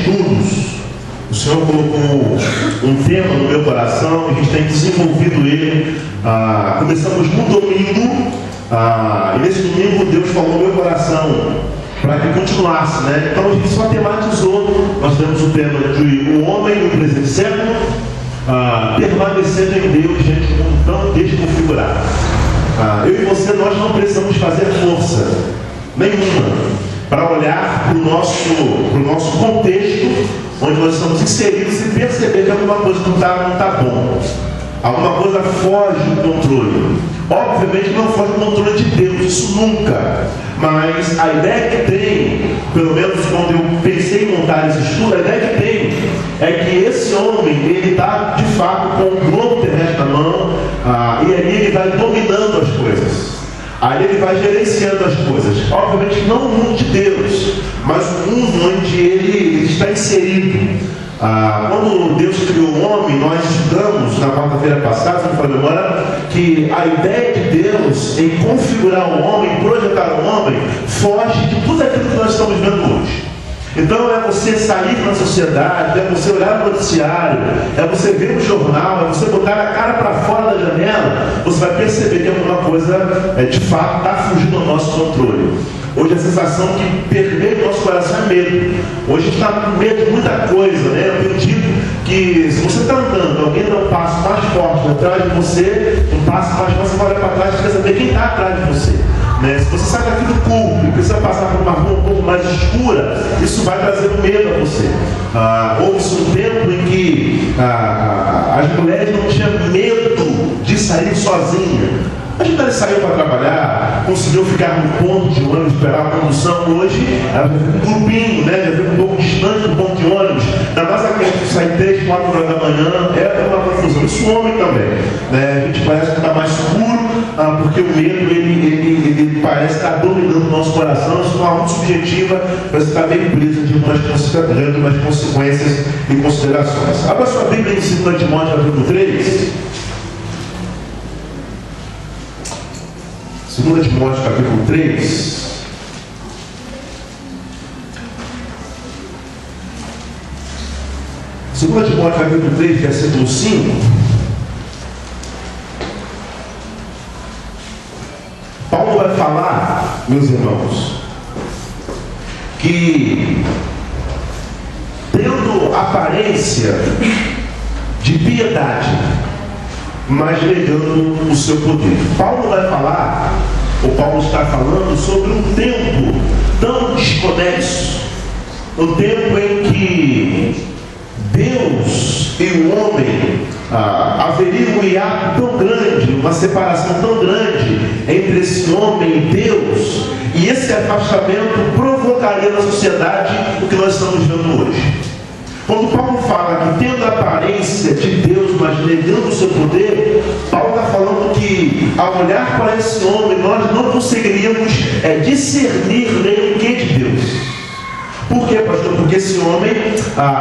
estudos, o Senhor colocou um tema no meu coração, a gente tem desenvolvido ele. Começamos no domingo, e nesse domingo Deus falou no meu coração para que continuasse, né? Então a gente só tematizou. Nós temos o tema de o homem no presente século, permanecendo em Deus diante de um mundo tão desconfigurado. Eu e você, nós não precisamos fazer força nenhuma para olhar para o nosso contexto, onde nós estamos inseridos, e perceber que alguma coisa não está bom. Alguma coisa foge do controle. Obviamente não foge do controle de Deus, isso nunca. Mas a ideia que tem, pelo menos quando eu pensei em montar esse estudo, a ideia que tem é que esse homem, ele está de fato com o globo terrestre na mão, e ali ele vai dominando as coisas. Aí ele vai gerenciando as coisas. Obviamente não o mundo de Deus, mas o mundo onde ele está inserido. Quando Deus criou o homem, nós estudamos na quarta-feira passada, se não for memória, que a ideia de Deus em configurar o homem, projetar o homem, foge de tudo aquilo que nós estamos vendo hoje. Então é você sair na sociedade, é você olhar no noticiário, é você ver o jornal, é você botar a cara para fora da janela, você vai perceber que alguma coisa de fato está fugindo do nosso controle. Hoje a sensação que permeia o nosso coração é medo. Hoje a gente está com medo de muita coisa, né? Eu digo que se você está andando, alguém dá um passo mais forte atrás de você, um passo mais forte, você vai olhar para trás e quer saber quem está atrás de você. Né? Se você sai daqui do culto e precisa passar por uma rua um pouco mais escura, isso vai trazer medo a você. Houve-se um tempo em que as mulheres não tinham medo de sair sozinhas. A gente saiu para trabalhar, conseguiu ficar no ponto de ônibus, esperar a condução. Hoje, ela já fica um grupinho, né? Já fica um pouco distante do ponto de ônibus. Ainda mais aquele que sai 3, 4 horas da manhã, é uma confusão. Isso o homem também. Né? A gente parece que está mais seguro, porque o medo ele parece estar dominando o nosso coração. Isso é uma muito subjetiva, mas está bem preso de umas consequências e considerações. Abra sua Bíblia em 2 Timóteo capítulo 3. 2 Timóteo capítulo 3. Segundo Timóteo capítulo 3, versículo 5. Paulo vai falar, meus irmãos, que tendo aparência de piedade, mas negando o seu poder. Paulo vai falar, ou Paulo está falando sobre um tempo tão desconexo, um tempo em que Deus e o homem haveria um hiato tão grande, uma separação tão grande entre esse homem e Deus, e esse afastamento provocaria na sociedade o que nós estamos vendo hoje. Quando Paulo fala que tendo a aparência de Deus, mas negando o seu poder, Paulo está falando que ao olhar para esse homem, nós não conseguiríamos discernir nem o que de Deus. Por quê, pastor? Porque esse homem,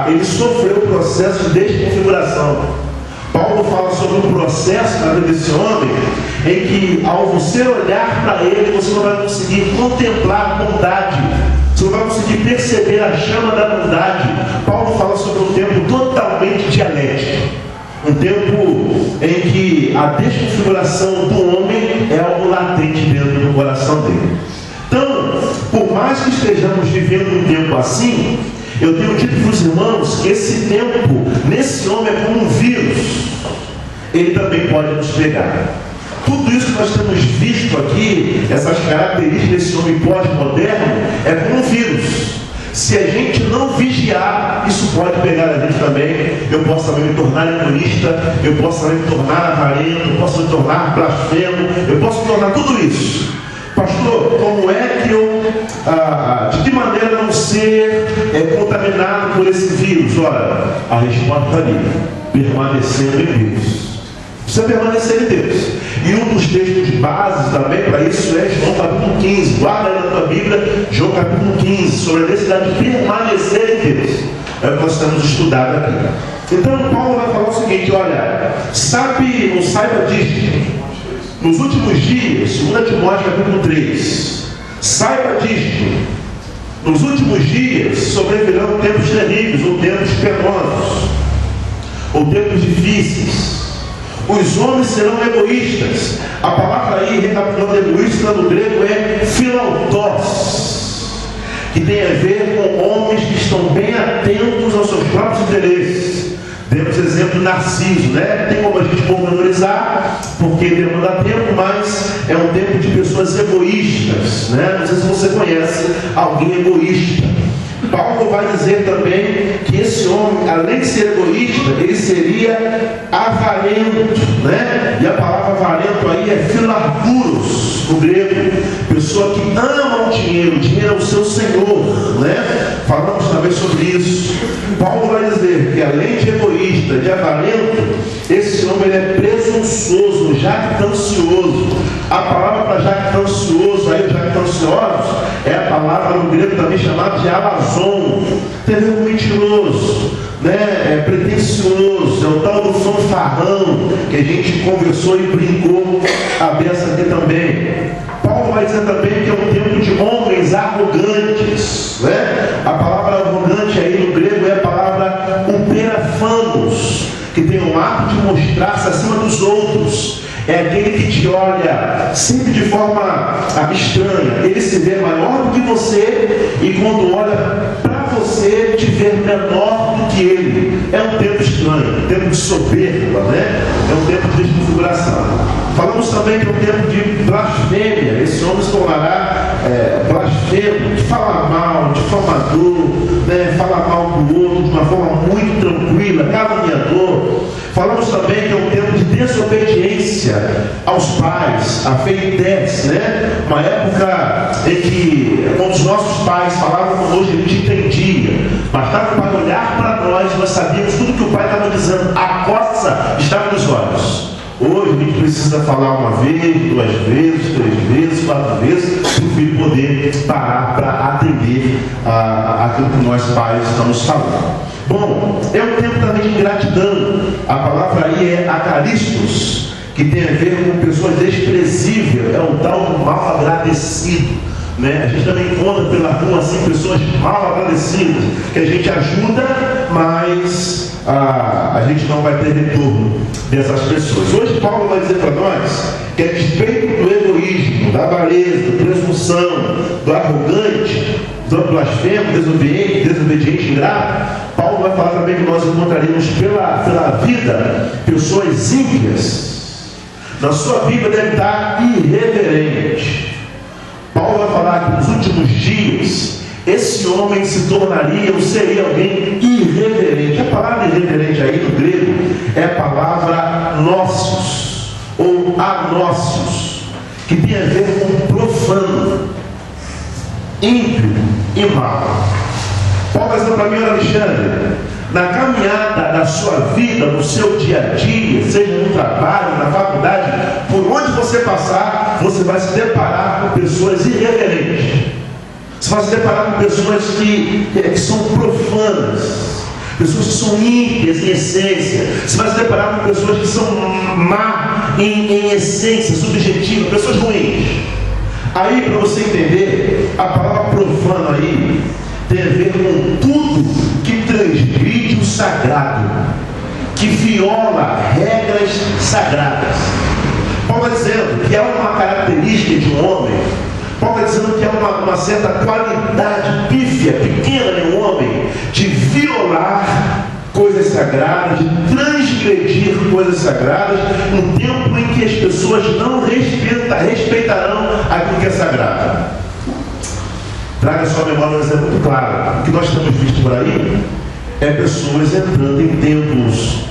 ele sofreu o processo de desconfiguração. Paulo fala sobre um processo na vida desse homem, em que ao você olhar para ele, você não vai conseguir contemplar a bondade, você não vai conseguir perceber a chama da bondade. Paulo fala sobre um tempo totalmente dialético, um tempo em que a desconfiguração do homem é algo latente dentro do coração dele. Então, por mais que estejamos vivendo um tempo assim, eu tenho dito para os irmãos que esse tempo, nesse homem, é como um vírus. Ele também pode nos pegar. Tudo isso que nós temos visto aqui, essas características desse homem pós-moderno, é como um vírus. Se a gente não vigiar, isso pode pegar a gente também. Eu posso também me tornar egoísta, eu posso também me tornar avarento, eu posso me tornar blasfemo, eu posso me tornar tudo isso. Pastor, como é que eu, de que maneira não ser contaminado por esse vírus? Olha, a resposta está ali, permanecendo em Deus. Precisa permanecer em Deus. E um dos textos bases também para isso é João capítulo 15. Guarda aí na tua Bíblia, João capítulo 15, sobre a necessidade de permanecer em Deus. É o que nós temos estudado aqui. Então Paulo vai falar o seguinte: olha, saiba disto. Nos últimos dias, 2 Timóteo capítulo 3, saiba disto, Nos últimos dias sobrevirão tempos terríveis, ou tempos penosos, ou tempos difíceis. Os homens serão egoístas. A palavra aí, recapitulando egoísta no grego, é philautos, que tem a ver com homens que estão bem atentos aos seus próprios interesses. Demos exemplo Narciso, né? Tem como a gente pormenorizar, porque demanda tempo, mas é um tempo de pessoas egoístas, né? Não sei se você conhece alguém egoísta. Paulo vai dizer também que esse homem, além de ser egoísta, ele seria avarento, né? E a palavra avarento aí é philarguros, no grego, pessoa que ama o dinheiro é o seu senhor, né? Falamos também sobre isso. Paulo vai dizer que além de egoísta, de avarento, esse homem ele é presunçoso, jactancioso. A palavra para jactancioso, aí jactanciosos, é a palavra no grego também chamada de alazon, tem a ver com mentiroso, né? É pretensioso, é o tal do fanfarrão, que a gente conversou e brincou a beça aqui também. Paulo vai dizer também que é um tempo de homens arrogantes, né? A palavra arrogante aí no grego é a palavra uperafanos, que tem o ato de mostrar-se acima dos outros. É aquele que te olha sempre de forma estranha. Ele se vê maior do que você e quando olha para você te vê menor do que ele. É um tempo estranho, um tempo de soberba, né? É um tempo de desconfiguração. Falamos também que é um tempo de blasfêmia. Esse homem se tornará blasfemo, de falar mal, difamador, né? Falar mal do outro de uma forma muito tranquila, caluniador. Falamos também que é um tempo de desobediência aos pais, a feités, né? Uma época em que, quando os nossos pais falavam conosco, a gente entendia. Bastava o pai olhar para nós sabíamos tudo que o pai estava dizendo. A coça estava nos olhos. Hoje a gente precisa falar uma vez, duas vezes, três vezes, quatro vezes, para o filho poder parar para atender aquilo que nós pais estamos falando. Bom, é um tempo também de ingratidão. A palavra aí é acaristos, que tem a ver com pessoas desprezíveis, é o tal do mal agradecido, né? A gente também encontra pela rua assim pessoas mal agradecidas, que a gente ajuda, mas a gente não vai ter retorno dessas pessoas. Hoje Paulo vai dizer para nós que a despeito do egoísmo, da avareza, da presunção, do arrogante, do blasfemo, desobediente, ingrato, Paulo vai falar também que nós encontraremos pela vida pessoas ímpias. Na sua vida deve estar irreverente. Paulo vai falar que nos últimos dias esse homem se tornaria ou seria alguém irreverente. A palavra irreverente aí no grego é a palavra nócios ou anócios, que tem a ver com profano, ímpio e mal. Paulo vai dizer para mim, Alexandre, na caminhada da sua vida, no seu dia a dia, seja no trabalho, na faculdade, por onde você passar, você vai se deparar com pessoas irreverentes. Você vai se deparar com pessoas que são profanas, pessoas que são ímpias em essência. Você vai se deparar com pessoas que são má em essência, subjetiva, pessoas ruins. Aí, para você entender, a palavra profano aí tem a ver com tudo que transgride o sagrado, que viola regras sagradas. Paulo está dizendo que é uma característica de um homem. Paulo está dizendo que é uma certa qualidade pífia, pequena em um homem, de violar coisas sagradas, de transgredir coisas sagradas, num tempo em que as pessoas não respeitarão aquilo que é sagrado. Traga a sua memória um exemplo muito claro. O que nós temos visto por aí é pessoas entrando em templos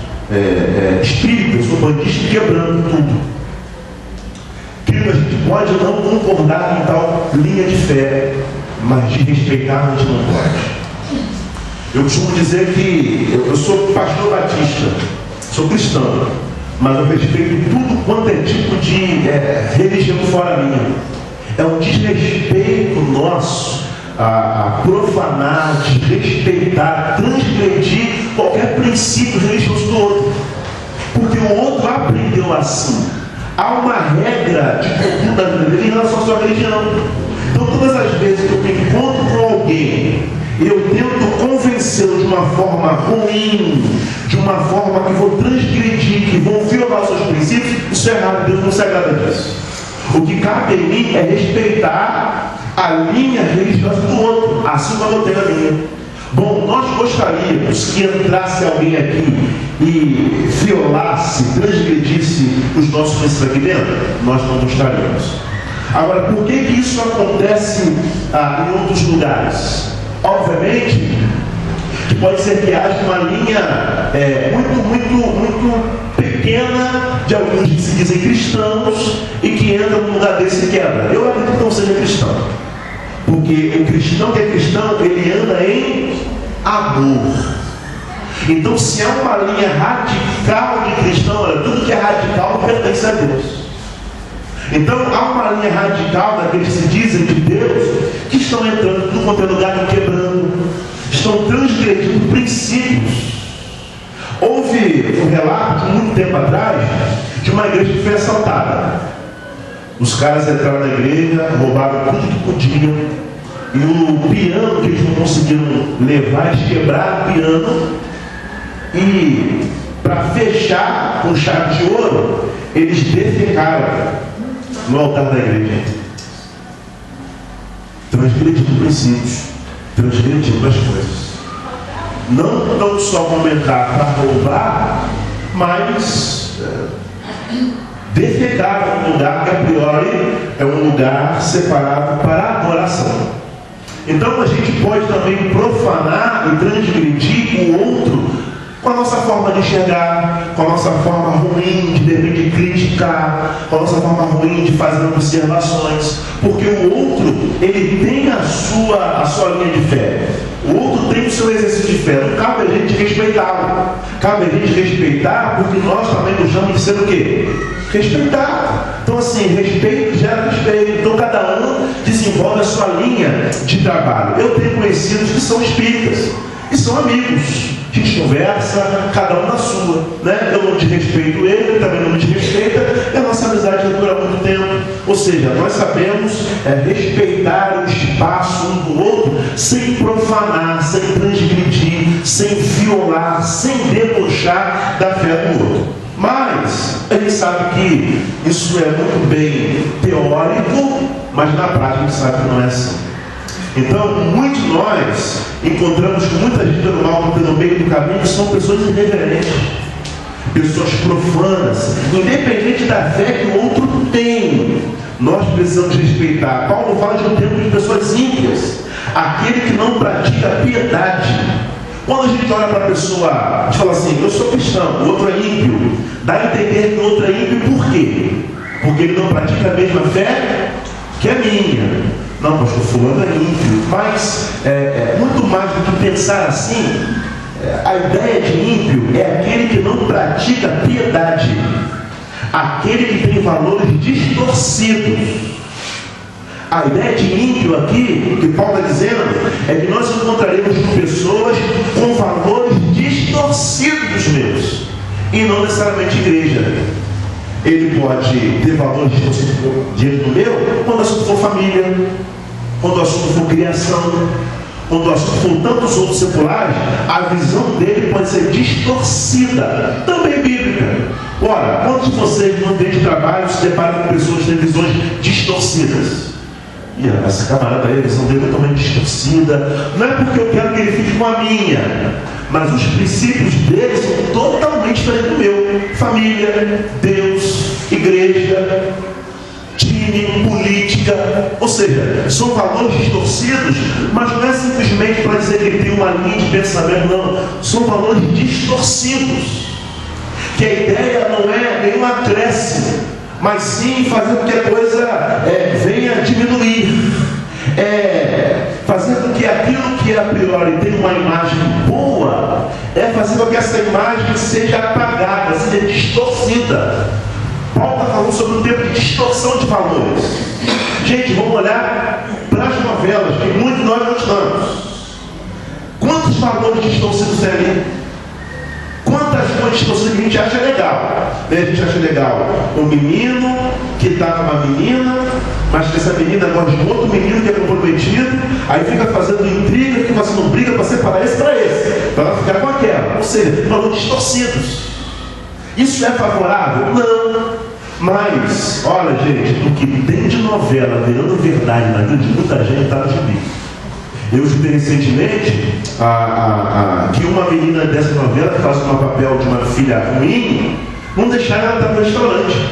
espíritas, umbandistas, quebrando tudo. Querido, a gente pode não concordar em tal linha de fé, mas de respeitar a gente não pode. Eu costumo dizer que eu sou pastor batista, sou cristão, mas eu respeito tudo quanto é tipo de religião fora minha. É um desrespeito nosso a profanar, desrespeitar, transgredir qualquer princípio religioso do outro. Porque o outro aprendeu assim. Há uma regra de conduta dele em relação à sua religião. Então, todas as vezes que eu me encontro com alguém e eu tento convencê-lo de uma forma ruim, de uma forma que vou transgredir, que vou violar os seus princípios, isso é errado. Deus não se agrada disso. O que cabe em mim é respeitar a linha religiosa do outro, assim como eu tenho a minha. Bom, nós gostaríamos que entrasse alguém aqui e violasse, transgredisse os nossos princípios aqui dentro? Nós não gostaríamos. Agora, por que isso acontece em outros lugares? Obviamente, que pode ser que haja uma linha muito pequena de alguns que se dizem cristãos e que entram num lugar desse e quebra. Eu acredito que não seja cristão. Porque o cristão que é cristão, ele anda em amor. Então, se há uma linha radical de cristão, olha, tudo que é radical não pertence a Deus. Então, há uma linha radical daqueles que se dizem de Deus, que estão entrando em tudo quanto é lugar e quebrando, estão transgredindo princípios. Houve um relato, muito tempo atrás, de uma igreja que foi assaltada. Os caras entraram na igreja, roubaram tudo que podiam, e o piano que eles não conseguiram levar, eles quebraram o piano, e para fechar com chave de ouro, eles defecaram no altar da igreja, transgredindo princípios, transgredindo as coisas. Não só aumentar para roubar, mas defecar um lugar que a priori é um lugar separado para adoração. Então a gente pode também profanar e transgredir o outro com a nossa forma de enxergar, com a nossa forma ruim de repente criticar, com a nossa forma ruim de fazer observações, porque o outro, ele tem a sua linha de fé, o outro tem o seu exercício de fé. Não cabe a gente respeitá-lo, cabe a gente respeitar, porque nós também nos chamamos de ser o quê? Respeitar. Então assim, respeito gera respeito. Então cada um desenvolve a sua linha de trabalho. Eu tenho conhecidos que são espíritas e são amigos. A gente conversa, cada um na sua, né? Eu não desrespeito ele também não me desrespeita, e a nossa amizade dura muito tempo. Ou seja, nós sabemos respeitar o espaço um do outro, sem profanar, sem transgredir, sem violar, sem debochar da fé do outro. Mas a gente sabe que isso é muito bem teórico, mas na prática a gente sabe que não é assim. Então, muitos de nós encontramos com muita gente do mal no meio do caminho que são pessoas irreverentes, pessoas profanas, independente da fé que o outro tem. Nós precisamos respeitar. Paulo fala de um tempo de pessoas ímpias, aquele que não pratica piedade. Quando a gente olha para a pessoa, a gente fala assim, eu sou cristão, o outro é ímpio. Dá a entender que o outro é ímpio por quê? Porque ele não pratica a mesma fé que a minha. Não, pastor, fulano é ímpio. Mas, muito mais do que pensar assim, a ideia de ímpio é aquele que não pratica piedade, aquele que tem valores distorcidos. A ideia de ímpio aqui, que Paulo está dizendo, é que nós encontraremos com pessoas com valores distorcidos dos meus, e não necessariamente igreja. Ele pode ter valores distorcidos diante do meu, quando o assunto for família, quando o assunto for criação, quando o assunto for tantos outros seculares, a visão dele pode ser distorcida, também bíblica. Ora, quantos de vocês no ambiente de trabalho se deparam com pessoas que têm visões distorcidas? E essa camarada aí, a visão dele é totalmente distorcida. Não é porque eu quero que ele fique com a minha, mas os princípios dele são totalmente diferentes do meu. Família, Deus, igreja, time, política. Ou seja, são valores distorcidos, mas não é simplesmente para dizer que ele tem uma linha de pensamento, não. São valores distorcidos, que a ideia não é nenhum acréscimo, mas sim fazer com que a coisa venha a diminuir, fazer com que aquilo que a priori tem uma imagem boa, fazer com que essa imagem seja apagada, seja distorcida. Paulo está falando sobre um tempo de distorção de valores. Gente, vamos olhar para as novelas, que muitos de nós não estamos. Quantos valores distorcidos tem ali? Quantas coisas distorcidas que a gente acha legal? A gente acha legal o menino que está com uma menina, mas que essa menina gosta de outro menino que é comprometido, aí fica fazendo intriga, fica fazendo briga para separar esse para esse, para ela ficar com aquela. Ou seja, valores distorcidos. Isso é favorável? Não. Mas, olha gente, o que tem de novela virando verdade na vida de muita gente está no gibi. Eu escutei recentemente que uma menina dessa novela que faz um papel de uma filha ruim, não deixaram ela estar no restaurante.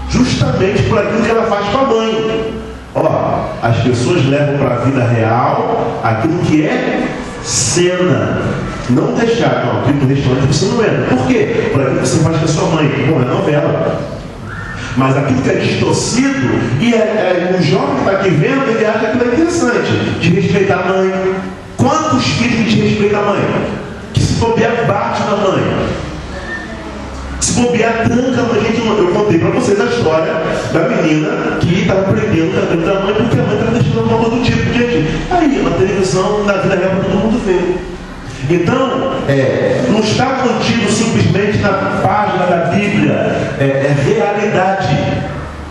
Justamente por aquilo que ela faz com a mãe. Ó, as pessoas levam para a vida real aquilo que é cena. Não deixar, não, aqui no restaurante você não entra. Por quê? Por aquilo que você faz com a sua mãe. Bom, é novela. Mas aquilo que é distorcido, e o jovem que está aqui vendo, ele acha aquilo é interessante, de respeitar a mãe. Quantos filhos que desrespeitam a mãe? Que se bobear, bate na mãe. Se bobear, tranca a mãe. Gente, eu contei para vocês a história da menina que estava prendendo o cabelo da mãe porque a mãe estava deixando uma coisa do tipo. Gente, aí na televisão, na vida real, todo mundo vê. Então, não está contido simplesmente na página da Bíblia, é realidade.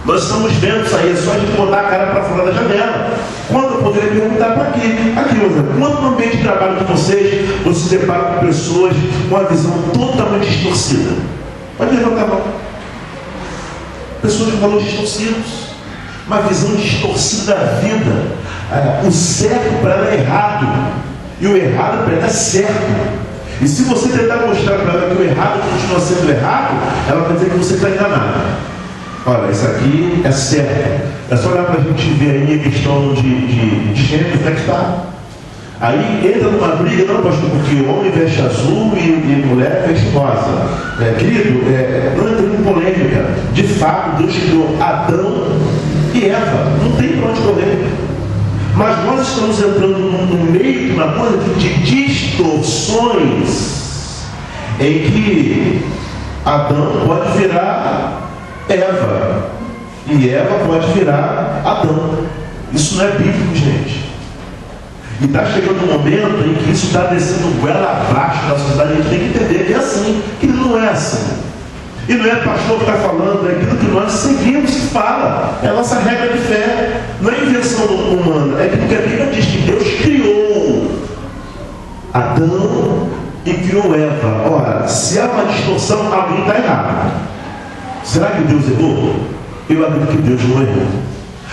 Nós estamos vendo isso aí, é só a gente botar a cara para fora da janela. Quando eu poderia perguntar para quê? Aqui, quando no ambiente de trabalho de vocês, você se depara com pessoas com uma visão totalmente distorcida? Pode levantar a mão. Pessoas com valores distorcidos, uma visão distorcida da vida. O certo para ela é errado. E o errado para ela é certo. E se você tentar mostrar para ela que o errado continua sendo errado, ela vai dizer que você está enganado. Olha, isso aqui é certo. É só olhar para a gente ver aí a questão de gênero, como é que está. Aí entra numa briga, não, pastor, porque o homem veste azul e mulher veste rosa. Querido, não entra em polêmica. De fato, Deus criou Adão e Eva. Não tem para onde correr. Mas nós estamos entrando no meio de uma coisa de distorções em que Adão pode virar Eva e Eva pode virar Adão. Isso não é bíblico, gente. E está chegando um momento em que isso está descendo goela abaixo da sociedade. A gente tem que entender que é assim, que não é assim. E não é pastor que está falando, é aquilo que nós seguimos que fala. É a nossa regra de fé. Não é invenção humana, é aquilo que a Bíblia diz que Deus criou Adão e criou Eva. Ora, se há uma distorção, alguém está errado. Será que Deus errou? Eu acredito que Deus não errou.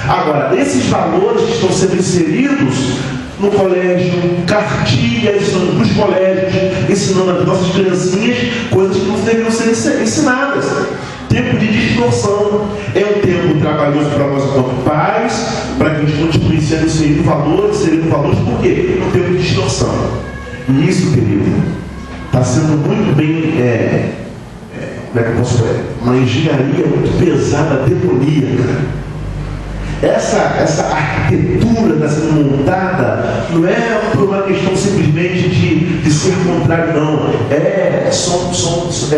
Agora, esses valores que estão sendo inseridos no colégio, cartilhas nos colégios, ensinando as nossas criancinhas coisas que não deveriam ser ensinadas. Tempo de distorção. É um tempo trabalhoso para nós enquanto pais, para que a gente continue sendo inserindo valores, por quê? É um tempo de distorção. E isso, querido, está sendo muito bem, como é que eu posso falar? Uma engenharia muito pesada, demoníaca. Essa arquitetura está sendo montada não é por uma questão simplesmente de ser contrário, não. É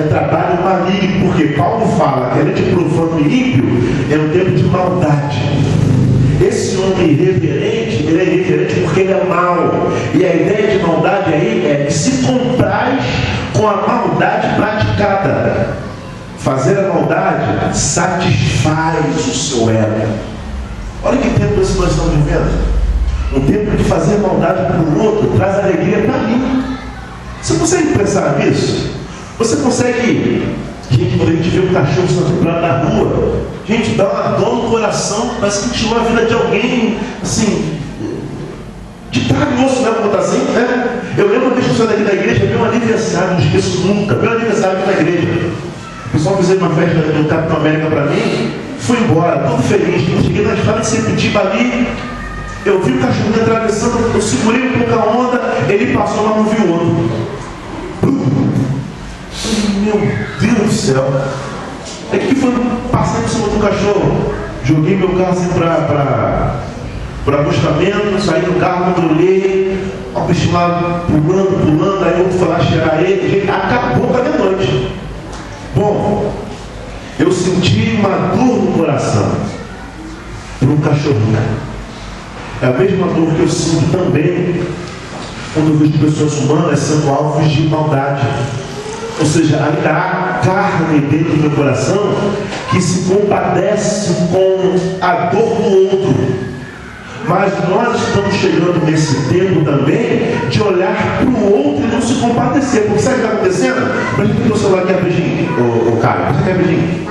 trabalho maligno, porque Paulo fala que além de profano e ímpio, é um tempo de maldade. Esse homem irreverente, ele é irreverente porque ele é mau. E a ideia de maldade aí é que se compraz com a maldade praticada. Fazer a maldade satisfaz o seu ego. Olha que tempo esse nós estamos vivendo. Um tempo de fazer maldade para o outro traz alegria para mim. Você consegue pensar nisso? Você consegue, gente, quando a gente vê um cachorro sendo atropelado na rua, gente, dá uma dor no coração, parece que tirou a vida de alguém, assim, de carne e osso, né? Como está assim, né? Eu lembro uma vez que eu saí daqui da igreja, vi um aniversário, não esqueço nunca, vi um aniversário aqui da igreja. O pessoal fez uma festa do Capitão América para mim. Fui embora, todo feliz. Quando cheguei na estrada de Sepetiba ali, eu vi o cachorro atravessando, eu segurei um pouco a onda, ele passou, mas não vi o outro. Meu Deus do céu! É que foi passar por cima do cachorro. Joguei meu carro assim para acostamento, saí do carro, quando eu olhei, o bicho lá pulando, aí outro foi lá cheirar ele, gente, acabou com a minha noite. Bom, eu senti uma dor no coração por um cachorrinho. É a mesma dor que eu sinto também quando eu vejo pessoas humanas sendo alvos de maldade. Ou seja, ainda há carne dentro do meu coração que se compadece com a dor do outro. Mas nós estamos chegando nesse tempo também de olhar para o outro e não se compadecer. Porque sabe o que está acontecendo? Presta aqui o celular aqui rapidinho, Caio. Presta aqui rapidinho.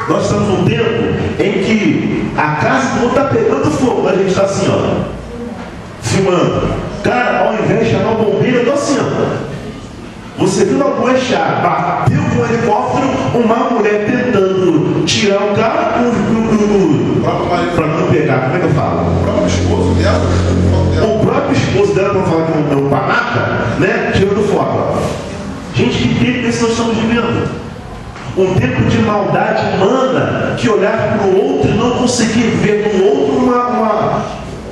Nós estamos num tempo em que a casa do outro está pegando fogo. A gente está assim, ó, filmando. Cara, ao invés de chamar o bombeiro, eu estou assim, ó. Você viu uma boechada, bateu com o helicóptero, uma mulher tentando tirar o cara para não pegar. Como é que eu falo? O próprio esposo dela. O próprio esposo dela, para falar que é um panaca, né? Tirando foto. Gente, que tempo esse nós estamos vivendo? Um tempo de maldade humana, que olhar para o outro e não conseguir ver no outro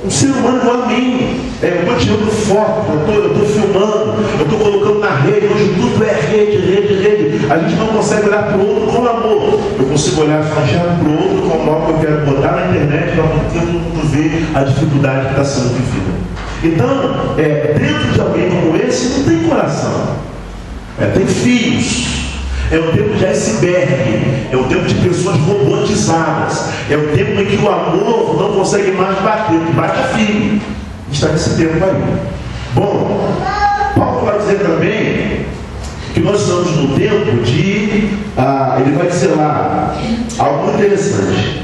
um ser humano igual a mim. Eu estou tirando foto, eu estou filmando, eu estou colocando na rede. Hoje tudo é rede. A gente não consegue olhar para o outro com amor. Eu consigo olhar para o outro com o amor que eu quero botar na internet para todo mundo ver a dificuldade que está sendo vivida. Então, dentro de alguém como esse, não tem coração. Tem fios. É um tempo de iceberg, é um tempo de pessoas robotizadas, é um tempo em que o amor não consegue mais bater, bate firme. A gente está nesse tempo aí. Bom, Paulo vai dizer também que nós estamos no tempo de, ele vai dizer lá, algo interessante.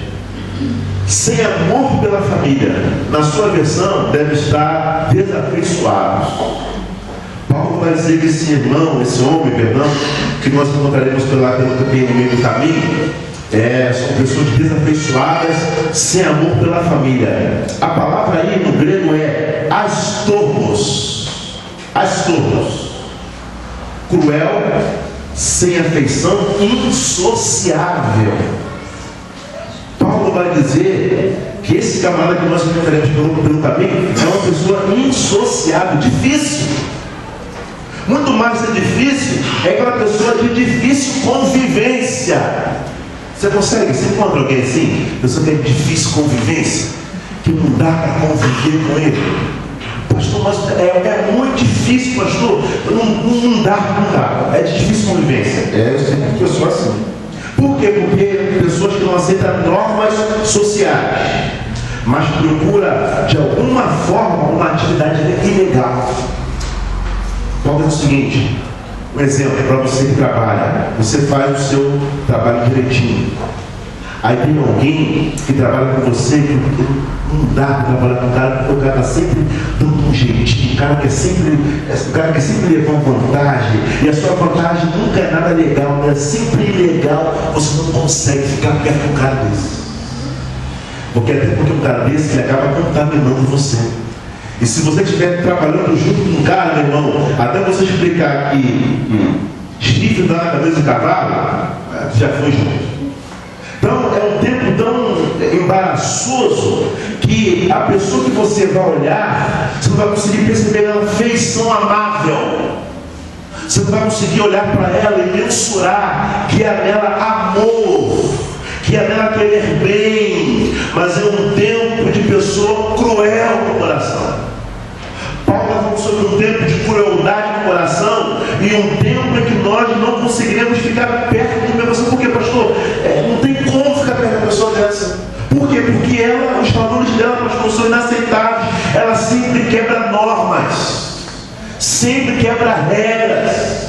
Sem amor pela família, na sua versão deve estar desafeiçoados. Paulo vai dizer que esse irmão, esse homem, perdão, que nós encontraremos pelo meio do caminho, são pessoas desafeiçoadas, sem amor pela família. A palavra aí no grego é astormos. Astormos. Cruel, sem afeição, insociável. Paulo vai dizer que esse camarada que nós encontraremos pelo caminho é uma pessoa insociável, difícil. Muito mais ser difícil é aquela pessoa de difícil convivência. Você encontra alguém assim? Pessoa que é de difícil convivência, que não dá para conviver com ele. Pastor, mas é muito difícil, pastor. Não dá. É de difícil convivência. Eu sei que pessoa assim. Por quê? Porque pessoas que não aceitam normas sociais, mas procura de alguma forma uma atividade ilegal. Paulo diz o seguinte, um exemplo para você que trabalha, você faz o seu trabalho direitinho. Aí tem alguém que trabalha com você que não dá para trabalhar com o cara, porque o cara está sempre dando um jeitinho, o cara quer sempre levar uma vantagem, e a sua vantagem nunca é nada legal, é sempre ilegal, você não consegue ficar perto de um cara desse. Porque um cara desse ele acaba contaminando você. E se você estiver trabalhando junto com um cara, meu irmão, até você explicar que chifre dá na cabeça do cavalo, já foi junto. Então é um tempo tão embaraçoso que a pessoa que você vai olhar, você não vai conseguir perceber ela feição amável. Você não vai conseguir olhar para ela e mensurar que há nela amor, que há nela querer bem, mas é um tempo de pessoa cruel no coração. Paulo está falando sobre um tempo de crueldade no coração e um tempo em que nós não conseguiremos ficar perto de uma pessoa. Por quê, pastor? Não tem como ficar perto de uma pessoa dessa. Por quê? Porque os valores dela, pastor, são inaceitáveis. Ela sempre quebra normas, sempre quebra regras.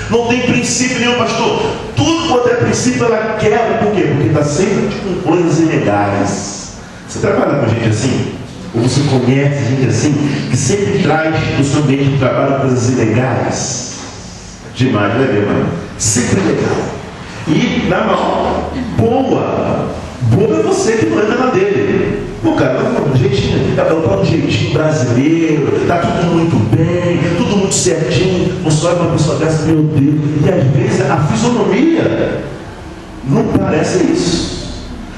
Não tem princípio nenhum, pastor. Tudo quanto é princípio ela quebra. Por quê? Porque está sempre com coisas ilegais. Você trabalha com gente assim? Ou você conhece gente assim? Que sempre traz no seu ambiente de trabalho coisas ilegais? Demais, né, meu irmão? Sempre legal. E na mão, boa é você que não entra na dele. O cara, é o tal jeitinho brasileiro, tá tudo muito bem, tudo muito certinho. Você olha uma pessoa dessa, meu Deus, e às vezes a fisionomia não parece isso.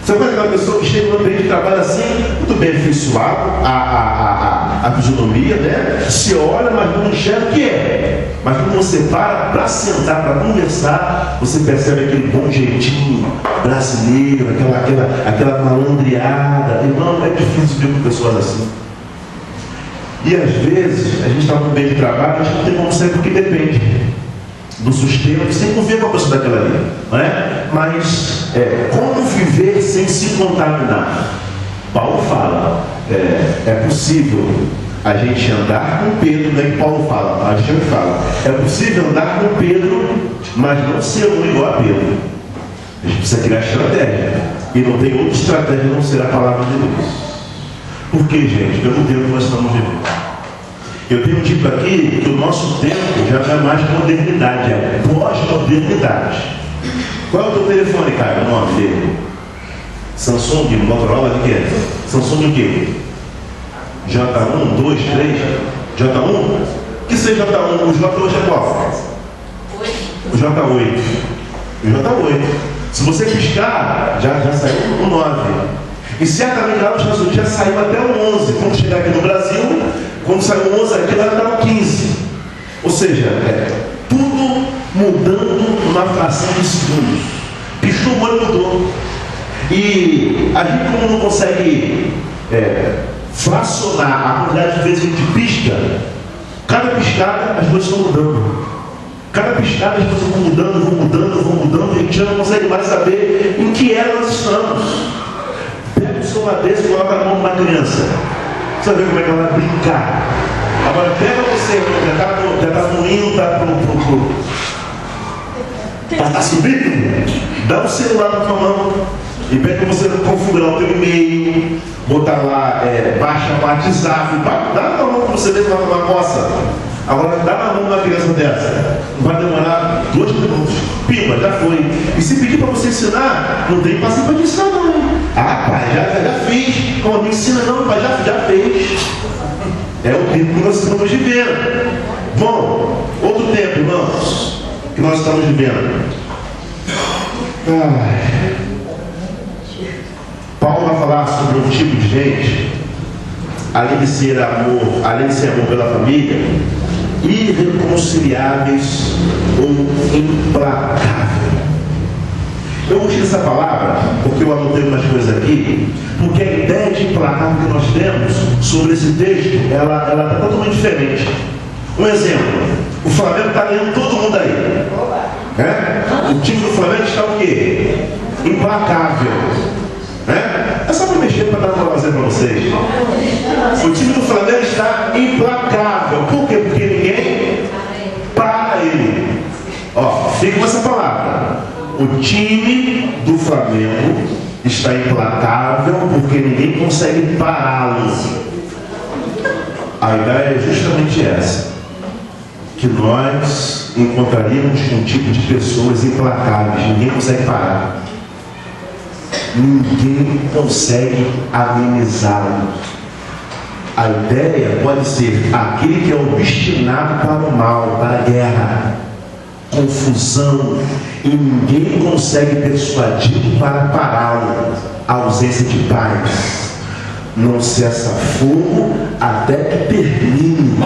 Você vai aquela pessoa que chega no ambiente de trabalho assim, muito bem afeiçoado, a fisionomia, né? Se olha, mas não enxerga o que é. Mas quando você para sentar, para conversar, você percebe aquele bom jeitinho brasileiro, aquela malandreada. Irmão, é difícil ver com pessoas assim. E às vezes, a gente está no ambiente de trabalho, a gente não tem como saber porque depende. do sustento, sem conviver com a pessoa daquela ali, não é? Mas como viver sem se contaminar? Paulo fala, é possível a gente andar com Pedro, né? Paulo fala, a gente fala, é possível andar com Pedro, mas não ser um igual a Pedro. A gente precisa criar estratégia, e não tem outra estratégia a não ser a palavra de Deus. Por quê, gente? Pelo tempo que nós estamos vivendo. Eu tenho dito aqui que o nosso tempo já não é mais modernidade, é pós-modernidade. Qual é o teu telefone, cara? O nome dele? Samsung, Motorola, de quê? Samsung o quê? J1, 2, 3? J1? Que seja J1? O J hoje é qual? O J8. O J8. Se você piscar, já saiu o 9. E certamente lá nos Estados Unidos já saiu até o 11. Quando chegar aqui no Brasil, quando saiu o 11 aqui, lá está o 15. Ou seja, tudo mudando numa fração de segundos. Piscou o olho, mudou. E a gente, como não consegue fracionar a quantidade de vezes que a gente pisca, cada piscada as coisas estão mudando. Cada piscada as coisas vão mudando, e a gente já não consegue mais saber em que era nós estamos. Pega o celular desse e coloca a mão numa criança. Você vai ver como é que ela vai brincar. Agora pega você, já está fluindo, está subindo, dá o celular na tua mão e pede para você configurar o teu e-mail, botar lá, baixa o WhatsApp, dá na mão para você ver que uma coça. Agora dá na mão de uma criança dessa, não vai demorar 2 minutos, pimba, já foi. E se pedir para você ensinar, não tem paciência para te ensinar não. Ah, pai, já fiz. Como me ensina não, pai, já fez. É o tempo que nós estamos vivendo. Bom, outro tempo, irmãos, que nós estamos vivendo. Paulo vai falar sobre um tipo de gente, além de ser amor pela família, irreconciliáveis ou implacáveis. Eu gostei dessa palavra porque eu anotei umas coisas aqui, porque a ideia de implacável que nós temos sobre esse texto, ela está totalmente diferente. Um exemplo, o Flamengo está ganhando todo mundo aí. O time do Flamengo está o quê? Implacável. É só para mexer, para dar uma moralzinha para vocês. O time do Flamengo está implacável. Por quê? Porque ninguém para ele. Fica com essa palavra. O time do Flamengo está implacável porque ninguém consegue pará-lo. A ideia é justamente essa. Que nós encontraríamos um tipo de pessoas implacáveis. Ninguém consegue parar. Ninguém consegue amenizá-lo. A ideia pode ser aquele que é obstinado para o mal, para a guerra, confusão, e ninguém consegue persuadi-lo para pará-lo. A ausência de paz. Não cessa fogo até que termine.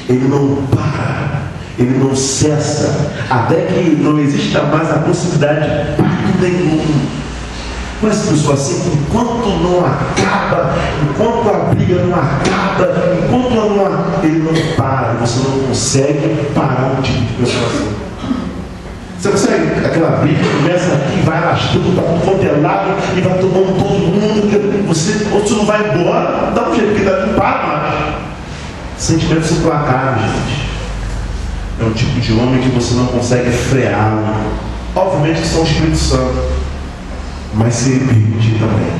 Ele não para, ele não cessa, até que não exista mais a possibilidade de pacto nenhum. Com essa pessoa assim, enquanto não acaba, enquanto a briga não acaba, ele não para, você não consegue parar um tipo de pessoa assim. Você consegue, aquela briga começa aqui, vai arrastando, para todo é lado, e vai tomando todo mundo, ou você não vai embora, dá um jeito, porque dá um par mais. Sentimentos implacáveis, gente. É um tipo de homem que você não consegue freá-lo. Obviamente que são o Espírito Santo, mas se ele permitir também.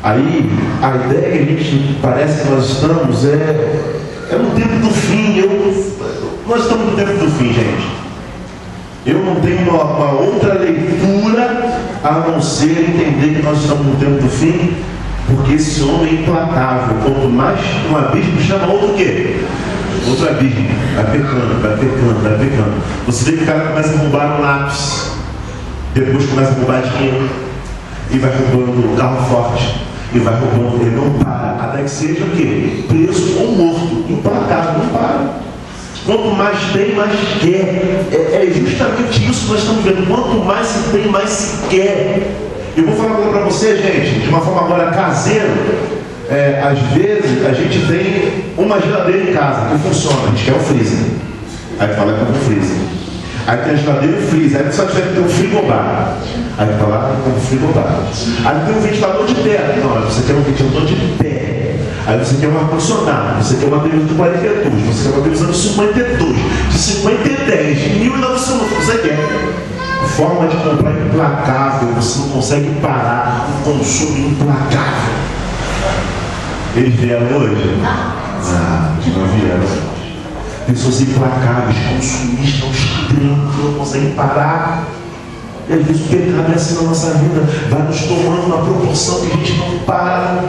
Aí, a ideia que a gente parece que nós estamos é no tempo do fim. Nós estamos no tempo do fim, gente. Eu não tenho uma outra leitura a não ser entender que nós estamos no tempo do fim, porque esse homem é implacável. Quanto mais um abismo chama outro o quê? Outro abismo. Vai pecando. Você vê que o cara começa a roubar um lápis, depois começa a roubar dinheiro, e vai roubando carro forte, e vai roubando, ele não para, até que seja o quê? Preso ou morto. Implacável, não para. Quanto mais tem, mais quer. É justamente isso que nós estamos vendo. Quanto mais se tem, mais se quer. Eu vou falar para você, gente, de uma forma agora caseira. Às vezes a gente tem uma geladeira em casa que funciona, a gente quer o freezer. Aí tu fala que é um freezer. Aí tem a geladeira e o freezer. Aí tu só tiver que ter um frigobar. Aí tu fala que é um frigobar. Aí tem um ventilador de teto. Não, você quer um ventilador de pé. Aí você quer um ar-condicionado. Você quer uma televisão de 42. Você quer uma televisão de 52. De 50/10. De 1900. Você quer. Forma de comprar implacável. Você não consegue parar um consumo implacável. Eles vieram hoje? Não vieram. Pessoas implacáveis, consumistas, extremos, que não conseguem parar. E às vezes o pecado é assim na nossa vida, vai nos tomando uma proporção que a gente não para.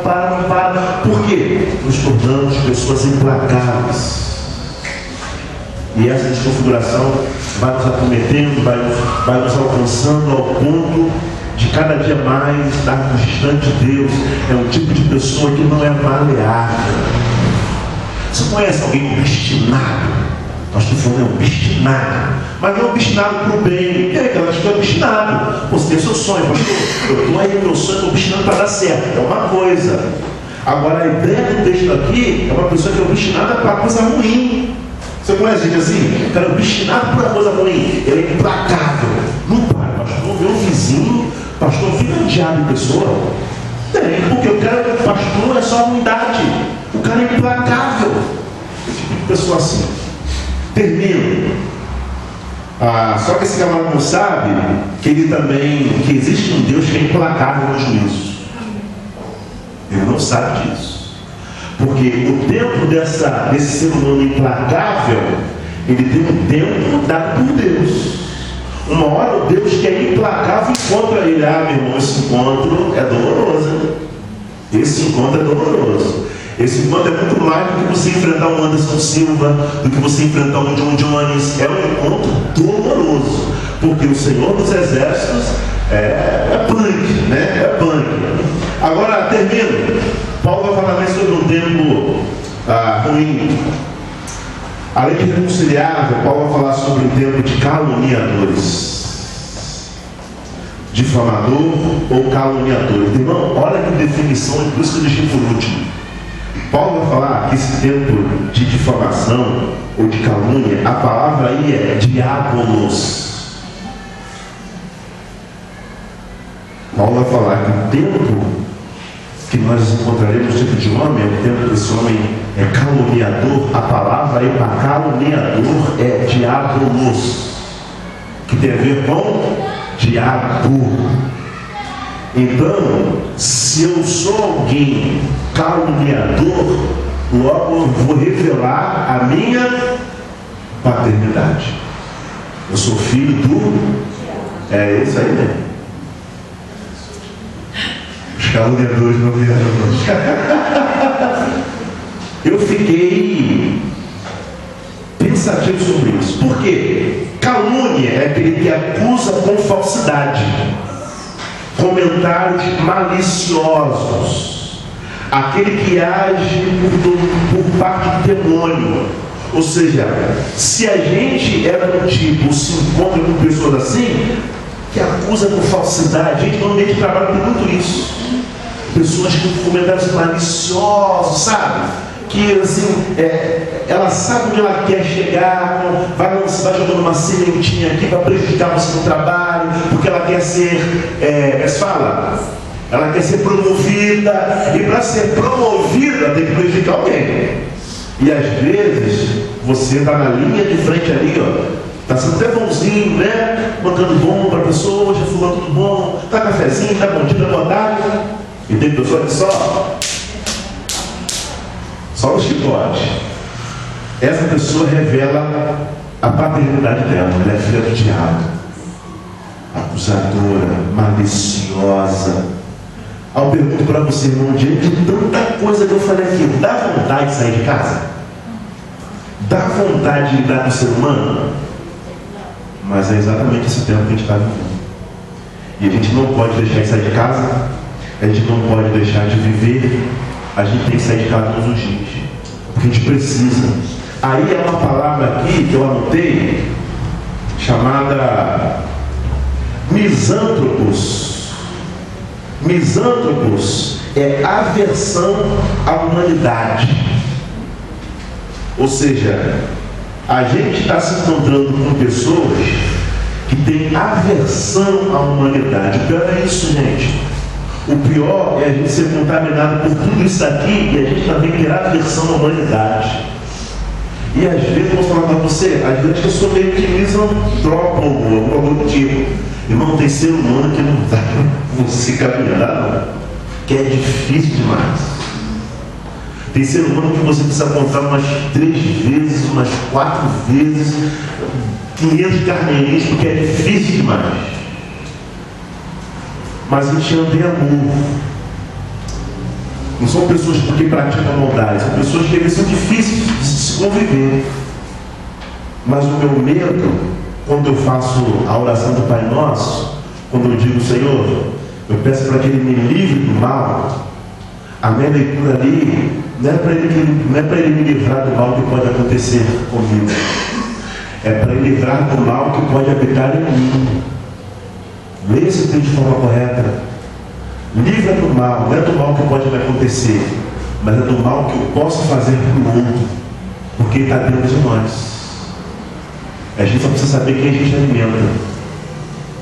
Por quê? Nos tornamos pessoas implacáveis. E essa desconfiguração vai nos acometendo, vai nos alcançando ao ponto de cada dia mais estarmos distante de Deus. É um tipo de pessoa que não é maleável. Você conhece alguém obstinado? Nós estamos falando obstinado, mas não obstinado para o bem. É aquela que é obstinado. Você tem seu sonho, pastor. Eu estou aí no meu sonho, estou obstinado para dar certo. É uma coisa. Agora a ideia do texto aqui é uma pessoa que é obstinada para coisa ruim. Você conhece gente assim? O cara é obstinado por uma coisa ruim. Ele é implacável. Não para, pastor. Meu vizinho, pastor, fica um diabo de pessoa. Tem, porque o cara, pastor, é só ruindade. O cara é implacável. Esse tipo de pessoa assim. Termino. Só que esse camarada não sabe que ele também, que existe um Deus que é implacável nos juízos. Ele não sabe disso. Porque o tempo desse ser humano implacável, ele tem um tempo dado por Deus. Uma hora o Deus que é implacável encontra ele. Meu irmão, esse encontro é doloroso. Esse encontro é doloroso. Esse encontro é muito mais do que você enfrentar um Anderson Silva, do que você enfrentar um John Jones. É um encontro doloroso. Porque o Senhor dos Exércitos é punk, né? É punk. Agora, termino. Paulo vai falar mais sobre um tempo ruim. Além de reconciliável, Paulo vai falar sobre um tempo de caluniadores. Difamador ou caluniador. Irmão, olha que definição, por isso que eu deixei por último. Paulo vai falar que esse tempo de difamação ou de calúnia, a palavra aí é diabolos. Paulo vai falar que o tempo que nós encontraremos no tipo de homem, é o tempo que esse homem é caluniador. A palavra aí para caluniador é diabolos, que tem a ver com diabo. Então, se eu sou alguém caluniador, logo eu vou revelar a minha paternidade. Eu sou filho do... É isso aí, né? Os caluniadores não vieram hoje. Eu fiquei pensativo sobre isso. Por quê? Calúnia é aquele que acusa com falsidade, comentários maliciosos, aquele que age por parte do demônio. Ou seja, se a gente é do tipo, se encontra com pessoas assim, que acusa com falsidade, a gente no ambiente de trabalho tem muito isso. Pessoas com comentários maliciosos, sabe? Que assim, ela sabe onde ela quer chegar, vai jogando uma sementinha aqui para prejudicar você no trabalho, porque ela quer ser, ela quer ser promovida, e para ser promovida tem que prejudicar alguém. E às vezes você está na linha de frente ali, está sendo até bonzinho, né? Mandando bom para a pessoa, já fulano tudo bom, tá cafezinho, tá bom dia, boa tarde. E tem pessoa que só os que pode. Essa pessoa revela a paternidade dela. Ela é filha do diabo, acusadora, maliciosa. Eu pergunto para você, irmão, diante de tanta coisa que eu falei aqui, dá vontade de sair de casa? Dá vontade de lidar com o ser humano? Mas é exatamente esse tempo que a gente está vivendo. E a gente não pode deixar de sair de casa, a gente não pode deixar de viver, a gente tem que sair de casa todos os dias, porque a gente precisa. Aí é uma palavra aqui que eu anotei, chamada misântropos. Misântropos é aversão à humanidade. Ou seja, A gente está se encontrando com pessoas que têm aversão à humanidade. O pior é isso, gente. O pior é a gente ser contaminado por tudo isso aqui e a gente também ter aversão à humanidade. E às vezes, vou falar para você, às vezes as pessoas meio que misantropam algum tipo. Irmão, tem ser humano que não dá para você caminhar, não. Que é difícil demais. Tem ser humano que você precisa contar umas 3 vezes, umas 4 vezes, 500 carneirinhos, porque é difícil demais. Mas a gente anda em amor. Não são pessoas que praticam maldade, são pessoas que são difíceis de se conviver. Mas o meu medo, quando eu faço a oração do Pai Nosso, quando eu digo, Senhor, eu peço para que Ele me livre do mal, a minha leitura ali não é para ele me livrar do mal que pode acontecer comigo, é para Ele livrar do mal que pode habitar em mim. Leia esse texto de forma correta. Livra do mal, não é do mal que pode me acontecer, mas é do mal que eu posso fazer para o outro, porque Ele está dentro de nós. A gente só precisa saber quem a gente alimenta.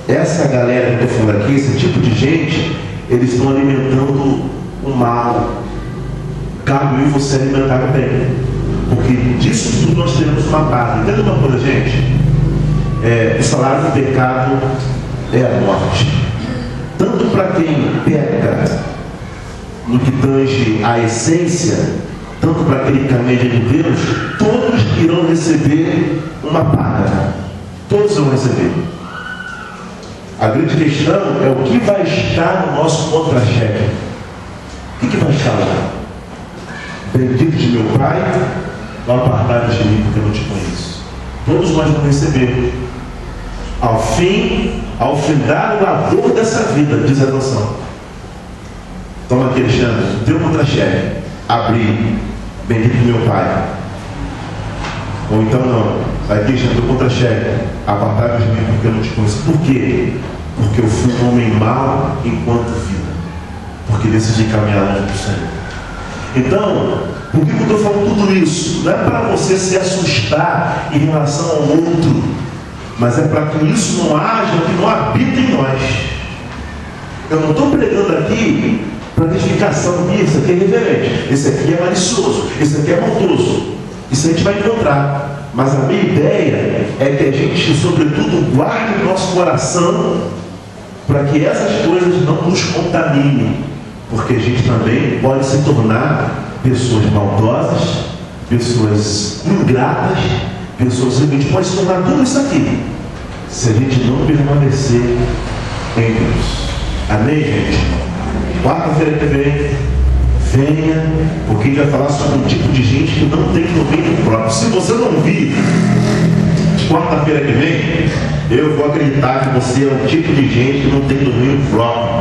Essa galera que eu estou falando aqui, esse tipo de gente, eles estão alimentando o mal. Cabe eu e você alimentar o bem, porque disso tudo nós temos uma parte. Entenda uma coisa, gente? O salário do pecado é a morte. Tanto para quem peca no que tange a essência, tanto para aquele que caminha de Deus, todos irão receber uma paga. Todos vão receber. A grande questão é o que vai estar no nosso contra-cheque. O que vai estar lá? Bendito de meu Pai, não apartai de mim, porque eu não te conheço. Todos nós vamos receber. Ao findar o labor dessa vida, diz a noção. Toma aqui, Alexandre, teu contra-cheque, abri, bendito de meu Pai. Ou então não, aqui está teu contra-cheque, apartai de mim, porque eu não te conheço. Por quê? Porque eu fui um homem mau enquanto vida, porque decidi caminhar longe do Senhor. Então, por que eu estou falando tudo isso? Não é para você se assustar em relação ao outro, mas é para que isso não haja, que não habita em nós. Eu não estou pregando aqui para edificação. Isso aqui é irreverente, esse aqui é malicioso, esse aqui é maldoso. Isso a gente vai encontrar. Mas a minha ideia é que a gente, sobretudo, guarde o nosso coração para que essas coisas não nos contaminem, porque a gente também pode se tornar pessoas maldosas, pessoas ingratas, pessoas, a gente pode se tornar tudo isso aqui, se a gente não permanecer em Deus. Amém, gente? Quarta-feira que vem, venha, porque a gente vai falar sobre um tipo de gente que não tem domínio próprio. Se você não vir quarta-feira que vem, eu vou acreditar que você é um tipo de gente que não tem domínio próprio.